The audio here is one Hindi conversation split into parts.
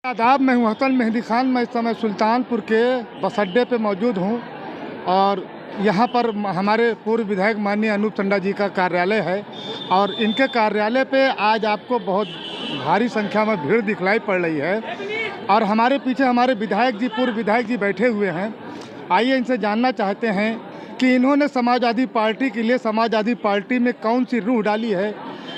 आदाब, मैं हूँ हसन मेहंदी खान। मैं इस समय सुल्तानपुर के बस अड्डे पर मौजूद हूँ और यहाँ पर हमारे पूर्व विधायक माननीय अनूप चंडा जी का कार्यालय है और इनके कार्यालय पे आज आपको बहुत भारी संख्या में भीड़ दिखलाई पड़ रही है और हमारे पीछे हमारे विधायक जी, पूर्व विधायक जी बैठे हुए हैं। आइए इनसे जानना चाहते हैं कि इन्होंने समाजवादी पार्टी के लिए समाजवादी पार्टी में कौन सी रूह डाली है,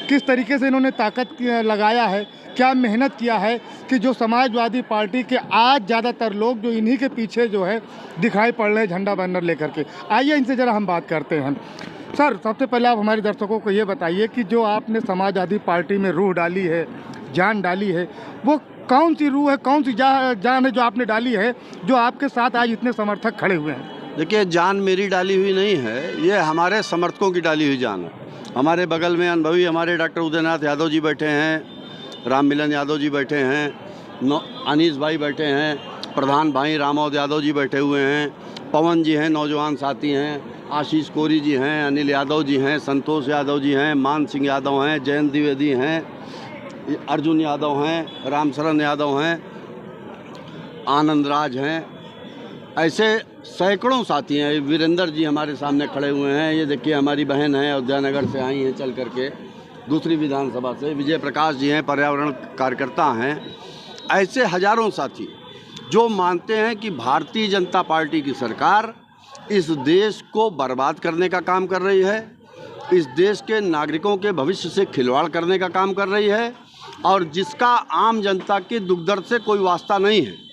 किस तरीके से इन्होंने ताकत लगाया है, क्या मेहनत किया है कि जो समाजवादी पार्टी के आज ज़्यादातर लोग जो इन्हीं के पीछे जो है दिखाई पड़ रहे हैं झंडा बैनर लेकर के। आइए इनसे ज़रा हम बात करते हैं। सर, सबसे पहले आप हमारे दर्शकों को ये बताइए कि जो आपने समाजवादी पार्टी में रूह डाली है, जान डाली है, वो कौन सी रूह है, कौन सी जान है जो आपने डाली है, जो आपके साथ आज इतने समर्थक खड़े हुए हैं? देखिए, जान मेरी डाली हुई नहीं है, ये हमारे समर्थकों की डाली हुई जान है। हमारे बगल में अनुभवी हमारे डॉक्टर उदयनाथ यादव जी बैठे हैं, राम मिलन यादव जी बैठे हैं, अनीस भाई बैठे हैं, प्रधान भाई रामोद यादव जी बैठे हुए हैं, पवन जी हैं, नौजवान साथी हैं, आशीष कोरी जी हैं, अनिल यादव जी हैं, संतोष यादव जी हैं, मान सिंह यादव हैं, जयंत द्विवेदी हैं, अर्जुन यादव हैं, रामशरण यादव हैं, आनंद राज हैं। ऐसे सैकड़ों साथी हैं। वीरेंद्र जी हमारे सामने खड़े हुए हैं। ये देखिए, हमारी बहन है, अयोध्या से आई हैं चल करके दूसरी विधानसभा से। विजय प्रकाश जी हैं, पर्यावरण कार्यकर्ता हैं। ऐसे हजारों साथी जो मानते हैं कि भारतीय जनता पार्टी की सरकार इस देश को बर्बाद करने का काम कर रही है, इस देश के नागरिकों के भविष्य से खिलवाड़ करने का काम कर रही है और जिसका आम जनता के दुख दर्द से कोई वास्ता नहीं है।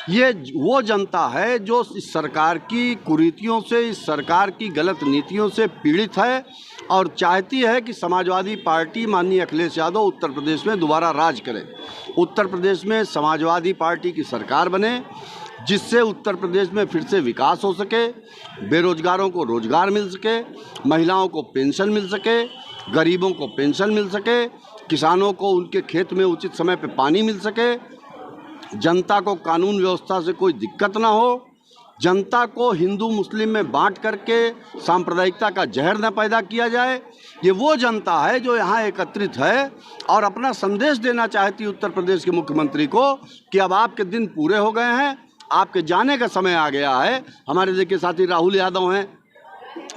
ये वो जनता है जो इस सरकार की कुरीतियों से, इस सरकार की गलत नीतियों से पीड़ित है और चाहती है कि समाजवादी पार्टी माननीय अखिलेश यादव उत्तर प्रदेश में दोबारा राज करे। उत्तर प्रदेश में समाजवादी पार्टी की सरकार बने जिससे उत्तर प्रदेश में फिर से विकास हो सके, बेरोजगारों को रोजगार मिल सके, महिलाओं को पेंशन मिल सके, गरीबों को पेंशन मिल सके, किसानों को उनके खेत में उचित समय पर पानी मिल सके, जनता को कानून व्यवस्था से कोई दिक्कत ना हो, जनता को हिंदू मुस्लिम में बांट करके सांप्रदायिकता का जहर न पैदा किया जाए। ये वो जनता है जो यहाँ एकत्रित है और अपना संदेश देना चाहती है उत्तर प्रदेश के मुख्यमंत्री को कि अब आपके दिन पूरे हो गए हैं, आपके जाने का समय आ गया है। हमारे देखिए साथी राहुल यादव हैं,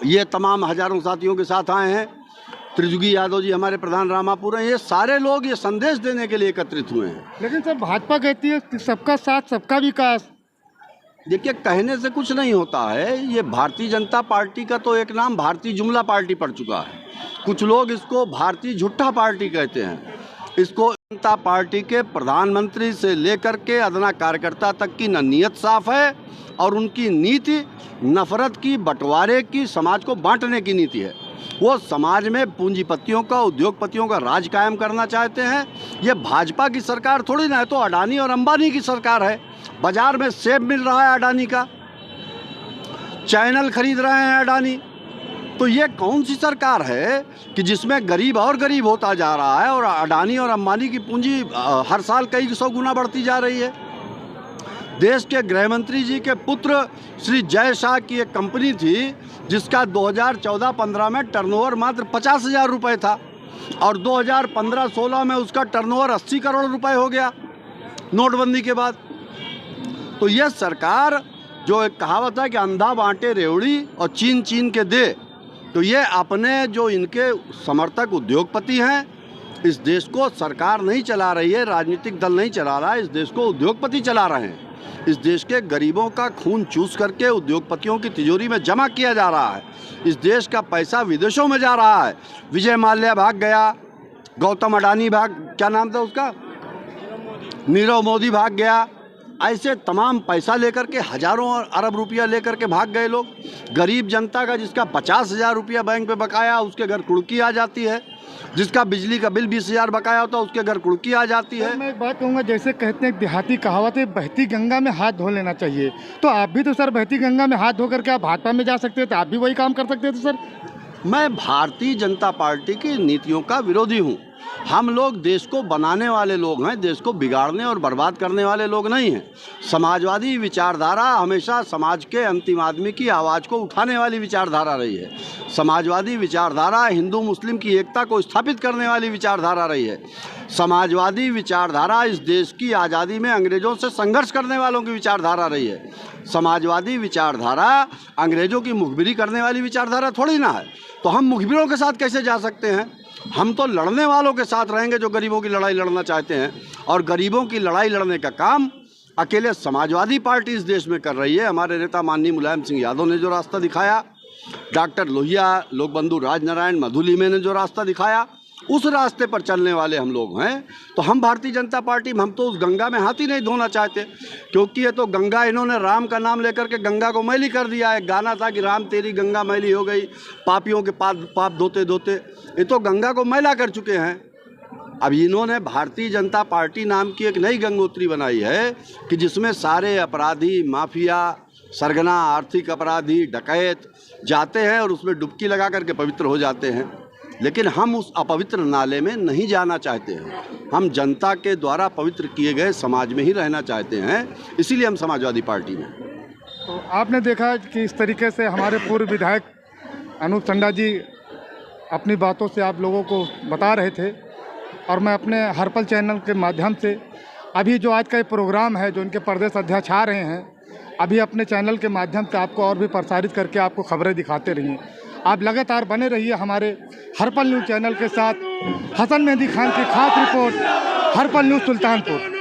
ये तमाम हजारों साथियों के साथ आए हैं। त्रिजुगी यादव जी हमारे प्रधान रामापुर हैं। ये सारे लोग ये संदेश देने के लिए एकत्रित हुए हैं। लेकिन सर, भाजपा कहती है सबका साथ सबका विकास। देखिए, कहने से कुछ नहीं होता है। ये भारतीय जनता पार्टी का तो एक नाम भारतीय जुमला पार्टी पड़ चुका है। कुछ लोग इसको भारतीय झुट्ठा पार्टी कहते हैं। इसको जनता पार्टी के प्रधानमंत्री से लेकर के अदना कार्यकर्ता तक की न नीयत साफ है और उनकी नीति नफरत की, बंटवारे की, समाज को बांटने की नीति है। वो समाज में पूंजीपतियों का, उद्योगपतियों का राज कायम करना चाहते हैं। ये भाजपा की सरकार थोड़ी ना है, तो अडानी और अंबानी की सरकार है। बाजार में सेब मिल रहा है अडानी का, चैनल खरीद रहे हैं अडानी। तो ये कौन सी सरकार है कि जिसमें गरीब और गरीब होता जा रहा है और अडानी और अंबानी की पूंजी हर साल कई सौ गुना बढ़ती जा रही है। देश के गृह मंत्री जी के पुत्र श्री जय शाह की एक कंपनी थी जिसका 2014-15 में टर्नओवर मात्र 50,000 रुपये था और 2015-16 में उसका टर्नओवर 80 करोड़ रुपए हो गया नोटबंदी के बाद। तो यह सरकार, जो एक कहावत है कि अंधा बांटे रेवड़ी और चीन चीन के दे, तो ये अपने जो इनके समर्थक उद्योगपति हैं, इस देश को सरकार नहीं चला रही है, राजनीतिक दल नहीं चला रहा है, इस देश को उद्योगपति चला रहे हैं। इस देश के गरीबों का खून चूस करके उद्योगपतियों की तिजोरी में जमा किया जा रहा है। इस देश का पैसा विदेशों में जा रहा है। विजय माल्या भाग गया, गौतम अडानी क्या नाम था उसका, नीरव मोदी भाग गया। ऐसे तमाम पैसा लेकर के, हजारों और अरब रुपया लेकर के भाग गए लोग। गरीब जनता का जिसका 50,000 रुपया बैंक पे बकाया, उसके घर कुड़की आ जाती है। जिसका बिजली का बिल 20,000 बकाया होता है, उसके घर कुड़की आ जाती है। मैं एक बात कहूँगा, जैसे कहते हैं देहाती कहावत है, बहती गंगा में हाथ धो लेना चाहिए। तो आप भी तो सर बहती गंगा में हाथ धो करके आप भाजपा में जा सकते थे, आप भी वही काम कर सकते थे सर। मैं भारतीय जनता पार्टी की नीतियों का विरोधी हूँ हम लोग देश को बनाने वाले लोग हैं, देश को बिगाड़ने और बर्बाद करने वाले लोग नहीं हैं। समाजवादी विचारधारा हमेशा समाज के अंतिम आदमी की आवाज़ को उठाने वाली विचारधारा रही है। समाजवादी विचारधारा हिंदू मुस्लिम की एकता को स्थापित करने वाली विचारधारा रही है। समाजवादी विचारधारा इस देश की आज़ादी में अंग्रेज़ों से संघर्ष करने वालों की विचारधारा रही है। समाजवादी विचारधारा अंग्रेज़ों की मुखबिरी करने वाली विचारधारा थोड़ी ना है। तो हम मुखबिरों के साथ कैसे जा सकते हैं? हम तो लड़ने वालों के साथ रहेंगे जो गरीबों की लड़ाई लड़ना चाहते हैं, और गरीबों की लड़ाई लड़ने का काम अकेले समाजवादी पार्टी इस देश में कर रही है। हमारे नेता माननीय मुलायम सिंह यादव ने जो रास्ता दिखाया, डॉक्टर लोहिया, लोकबंधु राजनारायण मधुलिमे ने जो रास्ता दिखाया, उस रास्ते पर चलने वाले हम लोग हैं। तो हम भारतीय जनता पार्टी में, हम तो उस गंगा में हाथ ही नहीं धोना चाहते, क्योंकि ये तो गंगा, इन्होंने राम का नाम लेकर के गंगा को मैली कर दिया है। गाना था कि राम तेरी गंगा मैली हो गई, पापियों के पाप धोते धोते, ये तो गंगा को मैला कर चुके हैं। अब इन्होंने भारतीय जनता पार्टी नाम की एक नई गंगोत्री बनाई है कि जिसमें सारे अपराधी, माफिया, सरगना, आर्थिक अपराधी, डकैत जाते हैं और उसमें डुबकी लगा करके पवित्र हो जाते हैं। लेकिन हम उस अपवित्र नाले में नहीं जाना चाहते हैं। हम जनता के द्वारा पवित्र किए गए समाज में ही रहना चाहते हैं, इसीलिए हम समाजवादी पार्टी में। तो आपने देखा कि इस तरीके से हमारे पूर्व विधायक अनूप टंडा जी अपनी बातों से आप लोगों को बता रहे थे, और मैं अपने हरपल चैनल के माध्यम से अभी जो आज का ये प्रोग्राम है, जो उनके प्रदेश अध्यक्ष आ रहे हैं, अभी अपने चैनल के माध्यम से आपको और भी प्रसारित करके आपको खबरें दिखाते रहिए। आप लगातार बने रहिए हमारे हरपल न्यूज़ चैनल के साथ। हसन मेहदी खान की खास रिपोर्ट, हरपल न्यूज़ सुल्तानपुर।